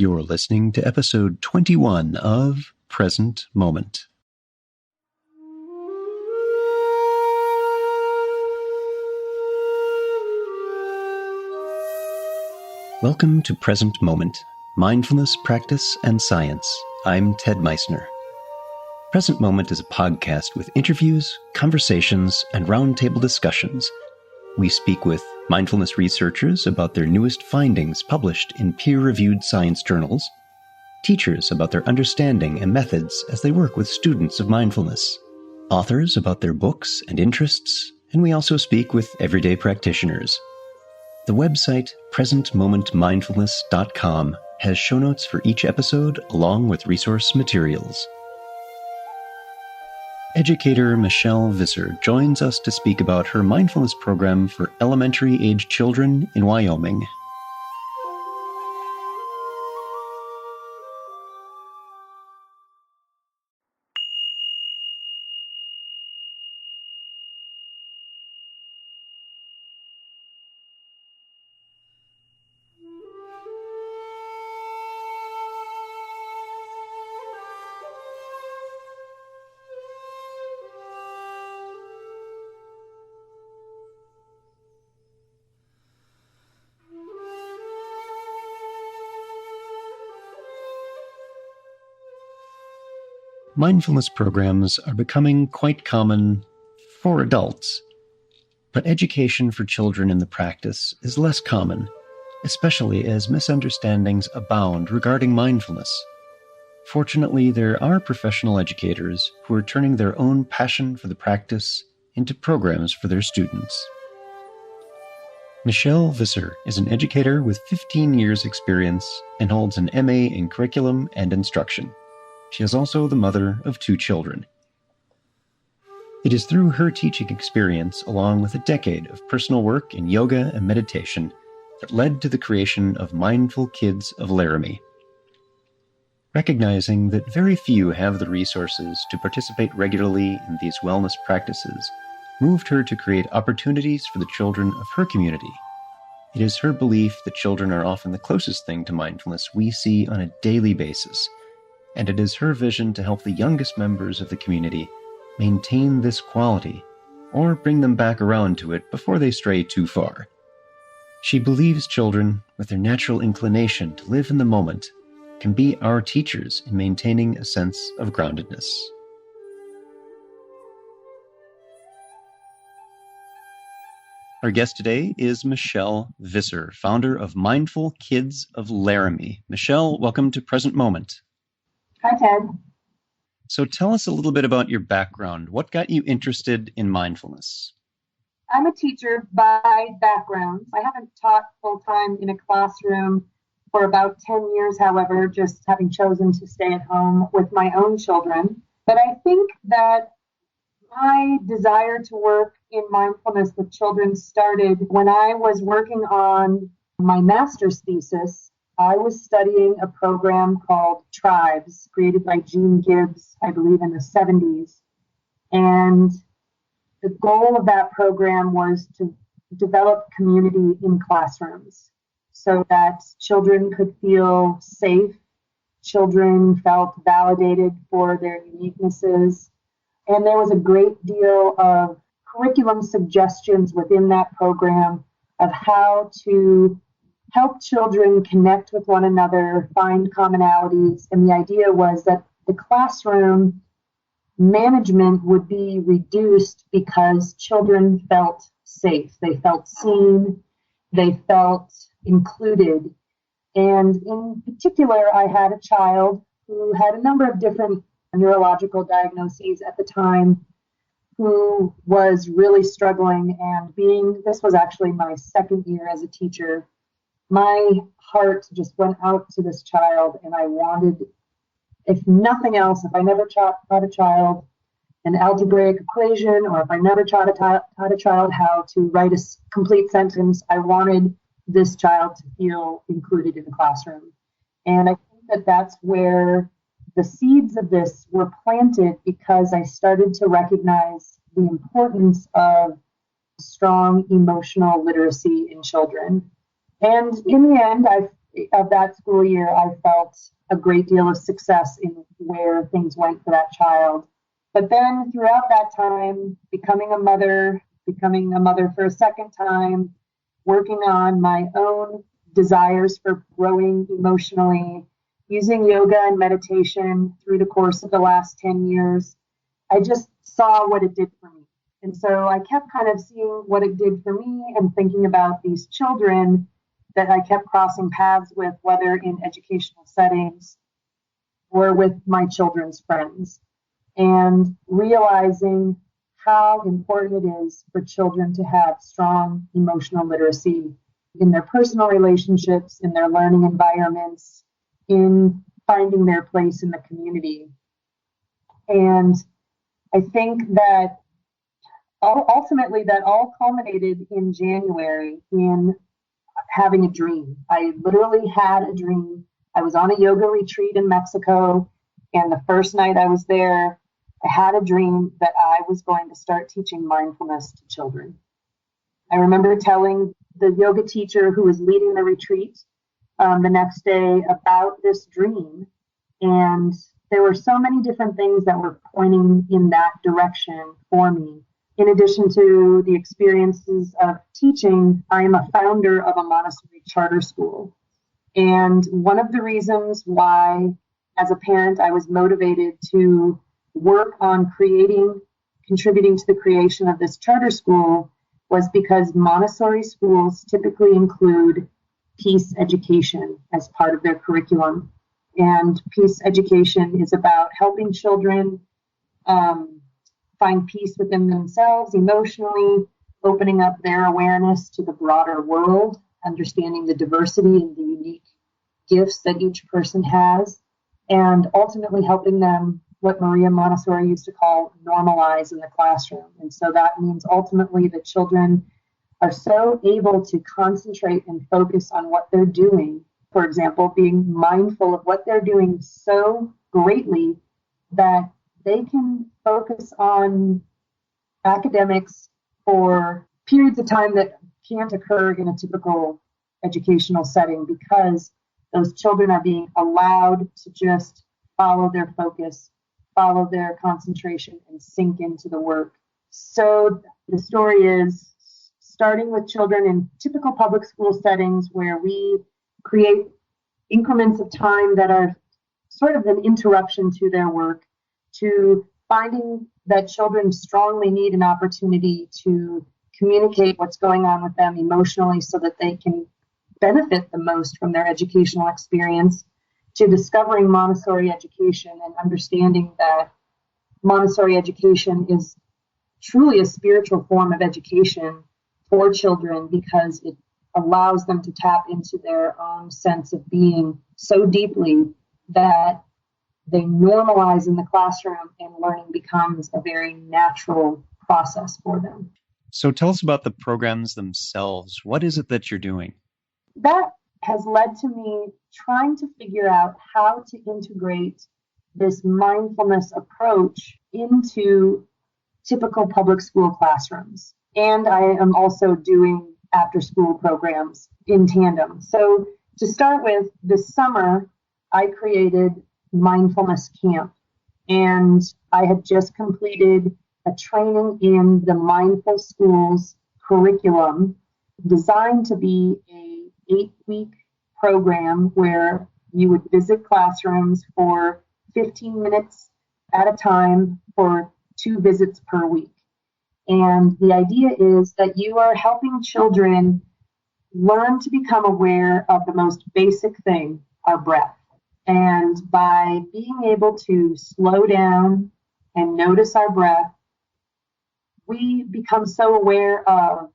You're listening to episode 21 of Present Moment. Welcome to Present Moment, Mindfulness, Practice, and Science. I'm Ted Meissner. Present Moment is a podcast with interviews, conversations, and roundtable discussions. We speak with mindfulness researchers about their newest findings published in peer-reviewed science journals, teachers about their understanding and methods as they work with students of mindfulness, authors about their books and interests, and we also speak with everyday practitioners. The website presentmomentmindfulness.com has show notes for each episode along with resource materials. Educator Michelle Visser joins us to speak about her mindfulness program for elementary-age children in Wyoming. Mindfulness programs are becoming quite common for adults, but education for children in the practice is less common, especially as misunderstandings abound regarding mindfulness. Fortunately, there are professional educators who are turning their own passion for the practice into programs for their students. Michelle Visser is an educator with 15 years' experience and holds an MA in Curriculum and Instruction. She is also the mother of 2 children. It is through her teaching experience, along with a decade of personal work in yoga and meditation, that led to the creation of Mindful Kids of Laramie. Recognizing that very few have the resources to participate regularly in these wellness practices, moved her to create opportunities for the children of her community. It is her belief that children are often the closest thing to mindfulness we see on a daily basis, and it is her vision to help the youngest members of the community maintain this quality, or bring them back around to it before they stray too far. She believes children, with their natural inclination to live in the moment, can be our teachers in maintaining a sense of groundedness. Our guest today is Michelle Visser, founder of Mindful Kids of Laramie. Michelle, welcome to Present Moment. Hi, Ted. So tell us a little bit about your background. What got you interested in mindfulness? I'm a teacher by background. I haven't taught full-time in a classroom for about 10 years, however, just having chosen to stay at home with my own children. But I think that my desire to work in mindfulness with children started when I was working on my master's thesis. I was studying a program called Tribes, created by Gene Gibbs, I believe in the 70s. And the goal of that program was to develop community in classrooms so that children could feel safe, children felt validated for their uniquenesses. And there was a great deal of curriculum suggestions within that program of how to help children connect with one another, find commonalities. And the idea was that the classroom management would be reduced because children felt safe. They felt seen. They felt included. And in particular, I had a child who had a number of different neurological diagnoses at the time, who was really struggling. And this was actually my second year as a teacher, my heart just went out to this child, and I wanted, if nothing else, if I never taught a child an algebraic equation, or if I never taught a child how to write a complete sentence, I wanted this child to feel included in the classroom. And I think that that's where the seeds of this were planted, because I started to recognize the importance of strong emotional literacy in children. And in the end, of that school year, I felt a great deal of success in where things went for that child. But then throughout that time, becoming a mother for a second time, working on my own desires for growing emotionally, using yoga and meditation through the course of the last 10 years, I just saw what it did for me. And so I kept kind of seeing what it did for me and thinking about these children that I kept crossing paths with, whether in educational settings or with my children's friends, and realizing how important it is for children to have strong emotional literacy in their personal relationships, in their learning environments, in finding their place in the community. And I think that ultimately that all culminated in January in having a dream. I literally had a dream. I was on a yoga retreat in Mexico, and the first night I was there, I had a dream that I was going to start teaching mindfulness to children. I remember telling the yoga teacher who was leading the retreat the next day about this dream, and there were so many different things that were pointing in that direction for me. In addition to the experiences of teaching, I am a founder of a Montessori charter school. And one of the reasons why, as a parent, I was motivated to work on contributing to the creation of this charter school was because Montessori schools typically include peace education as part of their curriculum. And peace education is about helping children find peace within themselves emotionally, opening up their awareness to the broader world, understanding the diversity and the unique gifts that each person has, and ultimately helping them what Maria Montessori used to call normalize in the classroom. And so that means ultimately that children are so able to concentrate and focus on what they're doing. For example, being mindful of what they're doing so greatly that they can focus on academics for periods of time that can't occur in a typical educational setting because those children are being allowed to just follow their focus, follow their concentration, and sink into the work. So the story is starting with children in typical public school settings where we create increments of time that are sort of an interruption to their work, to finding that children strongly need an opportunity to communicate what's going on with them emotionally so that they can benefit the most from their educational experience, to discovering Montessori education and understanding that Montessori education is truly a spiritual form of education for children because it allows them to tap into their own sense of being so deeply that they normalize in the classroom and learning becomes a very natural process for them. So tell us about the programs themselves. What is it that you're doing? That has led to me trying to figure out how to integrate this mindfulness approach into typical public school classrooms. And I am also doing after-school programs in tandem. So to start with, this summer, I created Mindfulness Camp. And I had just completed a training in the Mindful Schools curriculum designed to be a 8-week program where you would visit classrooms for 15 minutes at a time for 2 visits per week. And the idea is that you are helping children learn to become aware of the most basic thing, our breath. And by being able to slow down and notice our breath, we become so aware of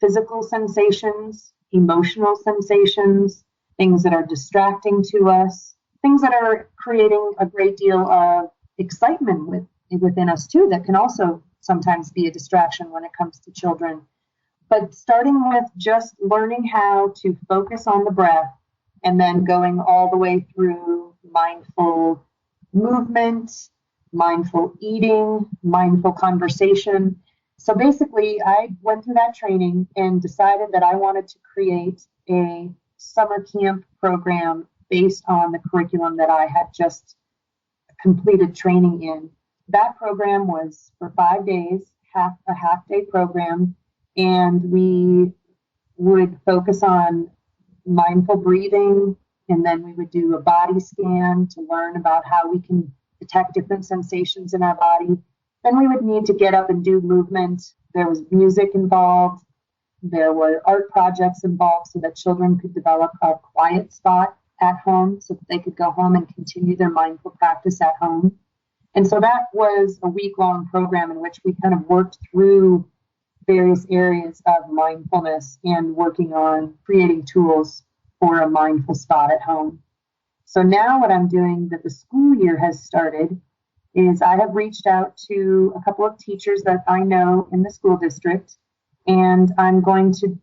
physical sensations, emotional sensations, things that are distracting to us, things that are creating a great deal of excitement within us too, that can also sometimes be a distraction when it comes to children. But starting with just learning how to focus on the breath and then going all the way through mindful movement, mindful eating, mindful conversation. So basically, I went through that training and decided that I wanted to create a summer camp program based on the curriculum that I had just completed training in. That program was for 5 days, a half day program, and we would focus on mindful breathing, and then we would do a body scan to learn about how we can detect different sensations in our body. Then we would need to get up and do movement. There was music involved. There were art projects involved so that children could develop a quiet spot at home so that they could go home and continue their mindful practice at home. And so that was a week-long program in which we kind of worked through various areas of mindfulness and working on creating tools for a mindful spot at home. So now what I'm doing that the school year has started is I have reached out to a couple of teachers that I know in the school district, and I'm going to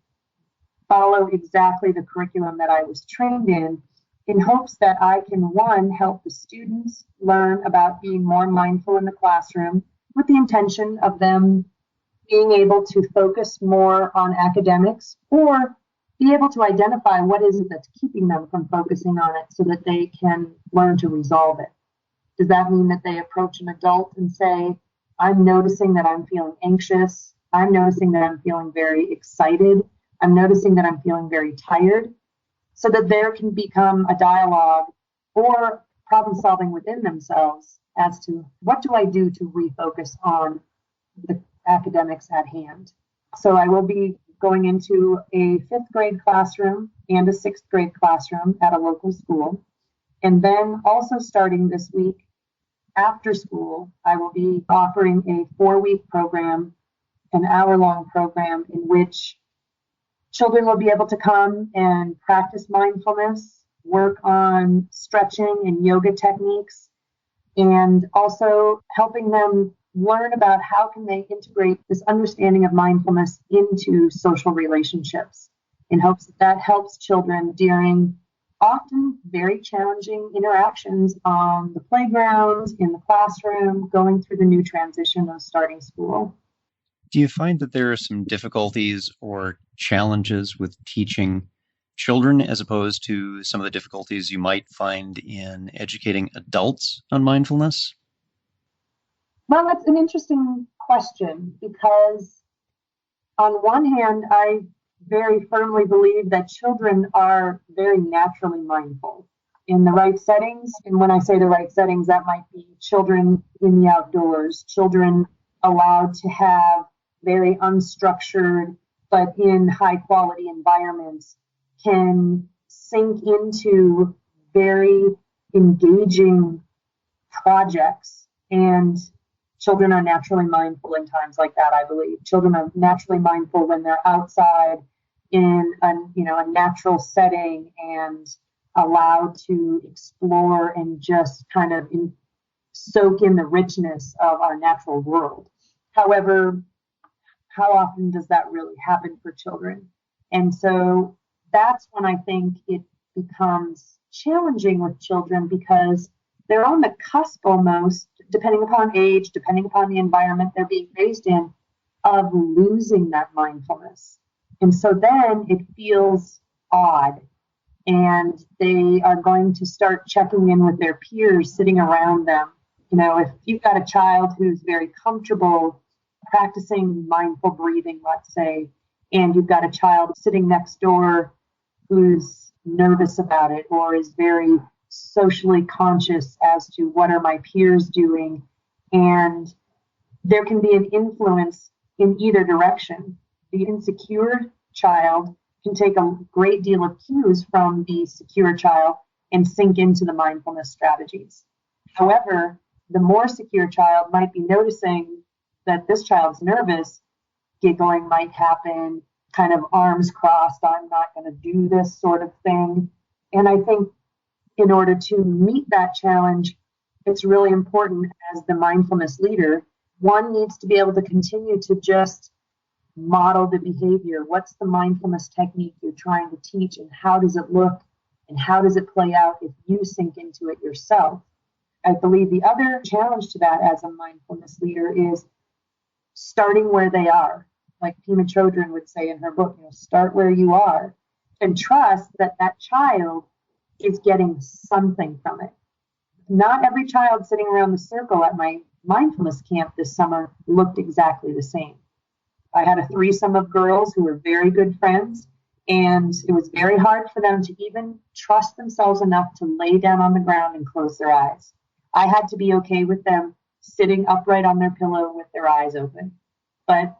follow exactly the curriculum that I was trained in hopes that I can, one, help the students learn about being more mindful in the classroom with the intention of them being able to focus more on academics or be able to identify what is it that's keeping them from focusing on it so that they can learn to resolve it. Does that mean that they approach an adult and say, I'm noticing that I'm feeling anxious. I'm noticing that I'm feeling very excited. I'm noticing that I'm feeling very tired, so that there can become a dialogue or problem solving within themselves as to what do I do to refocus on the academics at hand. So I will be going into a 5th grade classroom and a 6th grade classroom at a local school. And then also starting this week, after school, I will be offering a 4-week program, an hour-long program in which children will be able to come and practice mindfulness, work on stretching and yoga techniques, and also helping them learn about how can they integrate this understanding of mindfulness into social relationships in hopes that that helps children during often very challenging interactions on the playground, in the classroom, going through the new transition of starting school. Do you find that there are some difficulties or challenges with teaching children as opposed to some of the difficulties you might find in educating adults on mindfulness? Well, that's an interesting question because on one hand, I very firmly believe that children are very naturally mindful in the right settings. And when I say the right settings, that might be children in the outdoors, children allowed to have very unstructured, but in high quality environments, can sink into very engaging projects. And children are naturally mindful in times like that, I believe. Children are naturally mindful when they're outside in a natural setting and allowed to explore and just kind of soak in the richness of our natural world. However, how often does that really happen for children? And so that's when I think it becomes challenging with children because they're on the cusp almost, depending upon age, depending upon the environment they're being raised in, of losing that mindfulness. And so then it feels odd. And they are going to start checking in with their peers sitting around them. You know, if you've got a child who's very comfortable practicing mindful breathing, let's say, and you've got a child sitting next door who's nervous about it or is very socially conscious as to what are my peers doing, and there can be an influence in either direction. The insecure child can take a great deal of cues from the secure child and sink into the mindfulness strategies. However, the more secure child might be noticing that this child's nervous, giggling might happen, kind of arms crossed, I'm not going to do this sort of thing. And I think in order to meet that challenge, it's really important as the mindfulness leader, one needs to be able to continue to just model the behavior. What's the mindfulness technique you're trying to teach, and how does it look, and how does it play out if you sink into it yourself? I believe the other challenge to that as a mindfulness leader is starting where they are. Like Pema Chodron would say in her book, start where you are. and trust that that child is getting something from it. Not every child sitting around the circle at my mindfulness camp this summer looked exactly the same. I had a threesome of girls who were very good friends, and it was very hard for them to even trust themselves enough to lay down on the ground and close their eyes. I had to be okay with them sitting upright on their pillow with their eyes open. But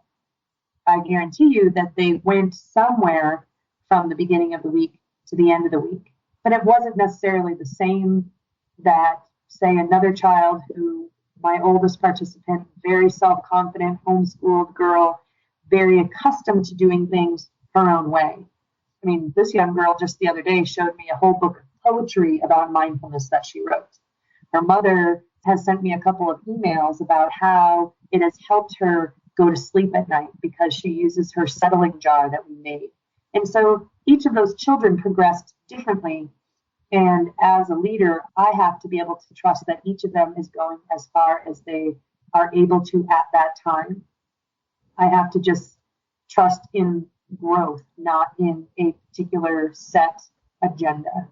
I guarantee you that they went somewhere from the beginning of the week to the end of the week. But it wasn't necessarily the same that, say, another child who, my oldest participant, very self-confident, homeschooled girl, very accustomed to doing things her own way. I mean, this young girl just the other day showed me a whole book of poetry about mindfulness that she wrote. Her mother has sent me a couple of emails about how it has helped her go to sleep at night because she uses her settling jar that we made. And so each of those children progressed differently. And as a leader, I have to be able to trust that each of them is going as far as they are able to at that time. I have to just trust in growth, not in a particular set agenda.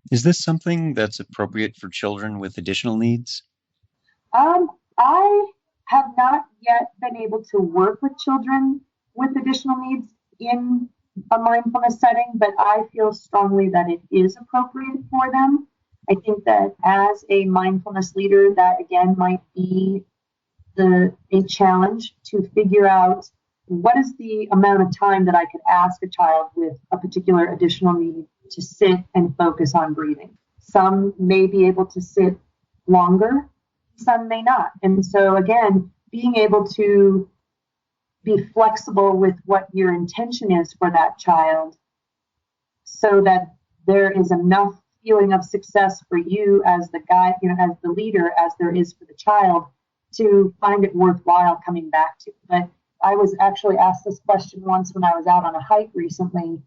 Is this something that's appropriate for children with additional needs? I have not yet been able to work with children with additional needs in a mindfulness setting, but I feel strongly that it is appropriate for them. I think that as a mindfulness leader, that again might be a challenge to figure out what is the amount of time that I could ask a child with a particular additional need to sit and focus on breathing. Some may be able to sit longer, some may not. And so again, being able to be flexible with what your intention is for that child so that there is enough feeling of success for you as the guide, as the leader, as there is for the child, to find it worthwhile coming back to. But I was actually asked this question once when I was out on a hike recently,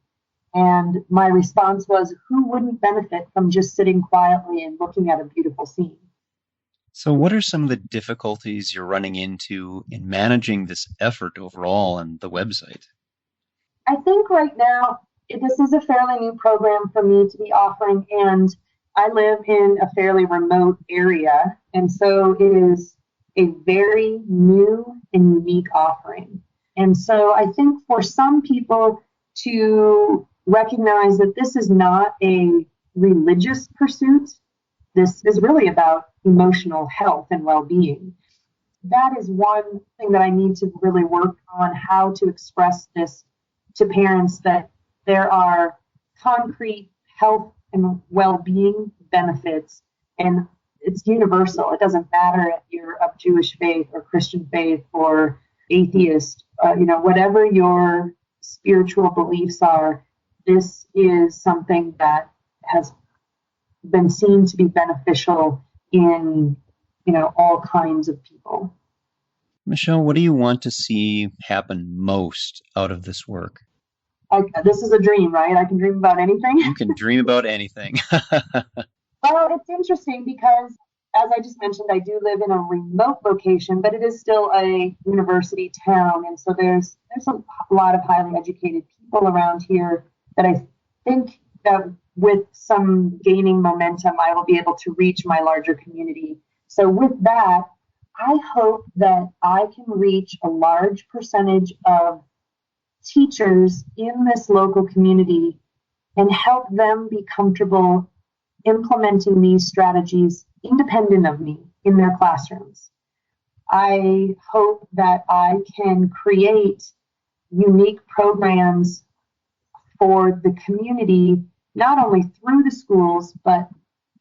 and my response was, who wouldn't benefit from just sitting quietly and looking at a beautiful scene? So what are some of the difficulties you're running into in managing this effort overall on the website? I think right now, this is a fairly new program for me to be offering, and I live in a fairly remote area, and so it is a very new and unique offering. And so I think for some people to recognize that this is not a religious pursuit, this is really about emotional health and well-being. That is one thing that I need to really work on, how to express this to parents, that there are concrete health and well-being benefits, and it's universal. It doesn't matter if you're of Jewish faith or Christian faith or atheist, whatever your spiritual beliefs are, this is something that has been seen to be beneficial in, all kinds of people. Michelle, what do you want to see happen most out of this work? This is a dream, right? I can dream about anything. You can dream about anything. Well, it's interesting because, as I just mentioned, I do live in a remote location, but it is still a university town. And so there's a lot of highly educated people around here that I think that with some gaining momentum, I will be able to reach my larger community. So with that, I hope that I can reach a large percentage of teachers in this local community and help them be comfortable implementing these strategies independent of me in their classrooms. I hope that I can create unique programs for the community, not only through the schools, but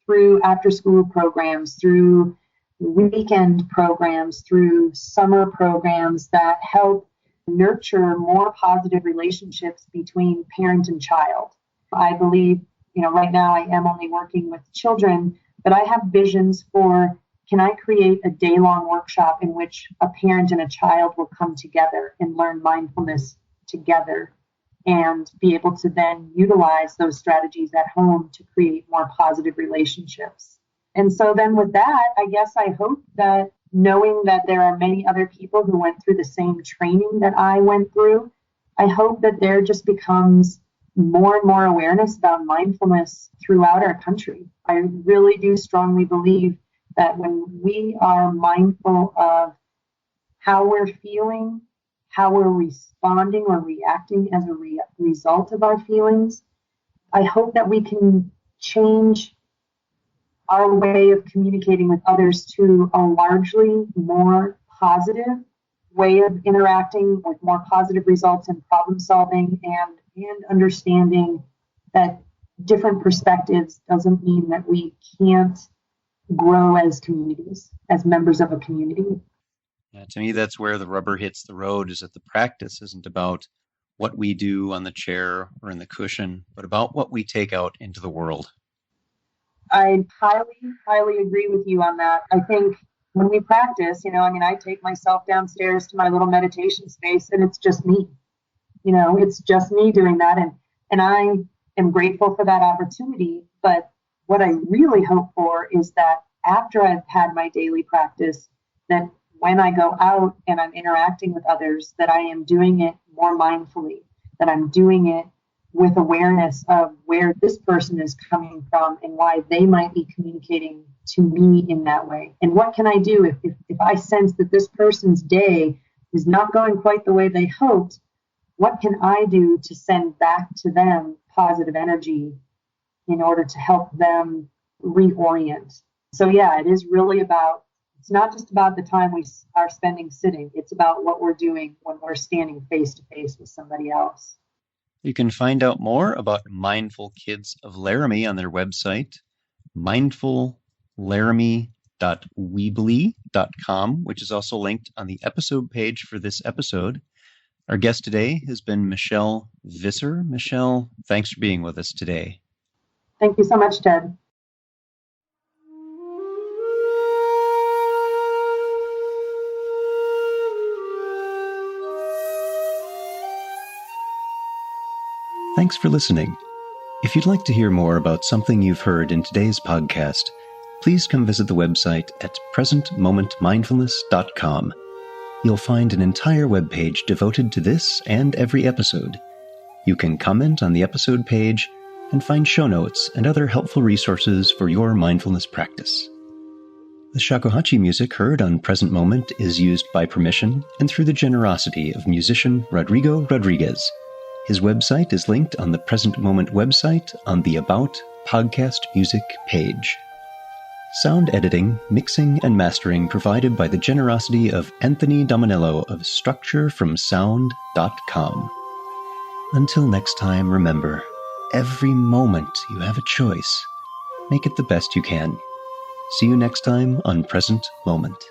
through after-school programs, through weekend programs, through summer programs that help nurture more positive relationships between parent and child. I believe, right now I am only working with children, but I have visions for, can I create a day-long workshop in which a parent and a child will come together and learn mindfulness together and be able to then utilize those strategies at home to create more positive relationships. And so then with that, I guess I hope that, knowing that there are many other people who went through the same training that I went through, I hope that there just becomes more and more awareness about mindfulness throughout our country. I really do strongly believe that when we are mindful of how we're feeling, how we're responding or reacting as a result of our feelings, I hope that we can change our way of communicating with others to a largely more positive way of interacting with more positive results in problem solving and understanding that different perspectives doesn't mean that we can't grow as communities, as members of a community. Yeah, to me, that's where the rubber hits the road, is that the practice isn't about what we do on the chair or in the cushion, but about what we take out into the world. I highly, highly agree with you on that. I think when we practice, I take myself downstairs to my little meditation space and it's just me. It's just me doing that. And I am grateful for that opportunity. But what I really hope for is that after I've had my daily practice, that when I go out and I'm interacting with others, that I am doing it more mindfully, that I'm doing it with awareness of where this person is coming from and why they might be communicating to me in that way. And what can I do if I sense that this person's day is not going quite the way they hoped? What can I do to send back to them positive energy in order to help them reorient? So yeah, it is really about, it's not just about the time we are spending sitting. It's about what we're doing when we're standing face to face with somebody else. You can find out more about Mindful Kids of Laramie on their website, mindfullaramie.weebly.com, which is also linked on the episode page for this episode. Our guest today has been Michelle Visser. Michelle, thanks for being with us today. Thank you so much, Ted. Thanks for listening. If you'd like to hear more about something you've heard in today's podcast, please come visit the website at presentmomentmindfulness.com. You'll find an entire webpage devoted to this and every episode. You can comment on the episode page and find show notes and other helpful resources for your mindfulness practice. The shakuhachi music heard on Present Moment is used by permission and through the generosity of musician Rodrigo Rodriguez. His website is linked on the Present Moment website on the About Podcast Music page. Sound editing, mixing, and mastering provided by the generosity of Anthony Dominello of StructureFromSound.com. Until next time, remember, every moment you have a choice. Make it the best you can. See you next time on Present Moment.